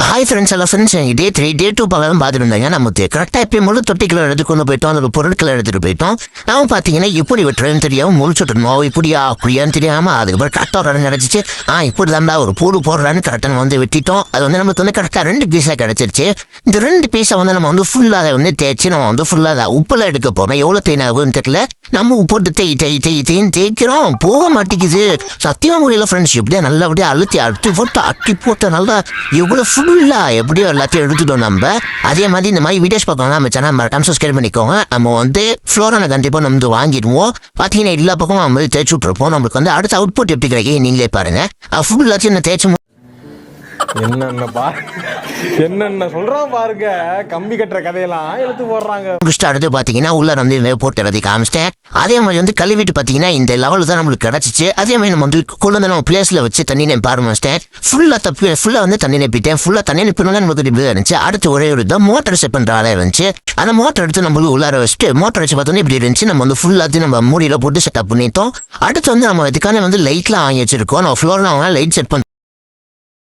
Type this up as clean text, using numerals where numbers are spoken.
Hi friends எல்லாம் friends டே 3 டே 2 பக்கம் பார்த்துருந்தாங்க நம்ம கரெக்டாக எப்பயும் முழு தொட்டிகளை எடுத்து கொண்டு போயிட்டோம் அதோட பொருட்களை எடுத்துகிட்டு போயிட்டோம். நம்ம பார்த்தீங்கன்னா இப்படி வெட்டுறதுன்னு தெரியாமல் முழிச்சுட்டணும் இப்படியா அப்படியான்னு தெரியாமல் அதுக்கப்புறம் கரெக்டாக ஒரு இடம் கிடச்சிச்சு. இப்படி தாண்டா ஒரு பூடு போடுறான்னு கரெக்டாக வந்து வெட்டிட்டோம். அது வந்து நமக்கு வந்து கரெக்டாக 2 பீஸாக கிடச்சிருச்சு. இந்த 2 பீஸை வந்து நம்ம வந்து ஃபுல்லாக வந்து தேய்ச்சி நம்ம வந்து ஃபுல்லாக உப்பில் எடுக்க போகிறோம். எவ்வளோ தேனாகுன்னு தெரியல. நம்ம உப்பு தேய்ன்னு தேய்க்கிறோம் போக மாட்டேங்குது. சத்தியமாக முடியல ஃப்ரெண்ட்ஸ். எப்படியா நல்லபடியாக அழுத்தி போட்டு நல்லா எவ்வளோ ஃபுல்லா எப்படியோ எல்லாத்தையும் எடுத்துட்டோம் நம்ம. அதே மாதிரி இந்த மாதிரி வீடியோஸ் பார்க்கணும் நம்ம சேனல் மறக்காம சப்ஸ்கிரைப் பண்ணிக்கோங்க. நம்ம வந்து ஃப்ளோரான கண்டிப்பாக நம்ம வந்து வாங்கிடுவோம். பார்த்தீங்கன்னா எல்லா பக்கமும் நம்ம வந்து தேய்ச்சி விட்டுருப்போம். நம்மளுக்கு வந்து அடுத்த அவுட்புட் எப்படி கிடைக்கும் நீங்களே பாருங்க. ஃபுல் எல்லாத்தையும் நான் தேய்ச்சி என்னென்ன சொல்றான் பாருங்க. கம்பி கட்டுற கதையெல்லாம் எடுத்து போடுறாங்க. அடுத்து பாத்தீங்கன்னா உள்ள வந்து போட்டு எல்லாத்தையும் காமிச்சிட்டேன். அதே மாதிரி வந்து கழுவிட்டு பாத்தீங்கன்னா இந்த லெவல் தான் நம்மளுக்கு கிடைச்சிச்சு. அதே மாதிரி நம்ம வந்து கொண்டு வந்து நம்ம பிளேஸ்ல வச்சு தண்ணி நெப்ப ஆரம்பிச்சிட்டேன். ஃபுல்லா வந்து தண்ணி நெப்பிட்டேன். ஃபுல்லா தண்ணி நெப்பினா நமக்கு இப்படி இருந்துச்சு. அடுத்து ஒரே ஒரு தான் மோட்டர் செட் பண்ற ஆளே இருந்துச்சு. அந்த மோட்டர் எடுத்து நம்மளுக்கு உள்ளார வச்சுட்டு மோட்டர் வச்சு பார்த்தோன்னா இப்படி இருந்துச்சு. நம்ம வந்து ஃபுல்லாத்தையும் நம்ம மூடியில போட்டு செட்டப் பண்ணிட்டோம். அடுத்து வந்து நம்ம இதுக்கான வந்து லைட்லாம் வாங்கி வச்சிருக்கோம். நம்ம ஃப்ளோர்லாம் லைட் செட் பண்ண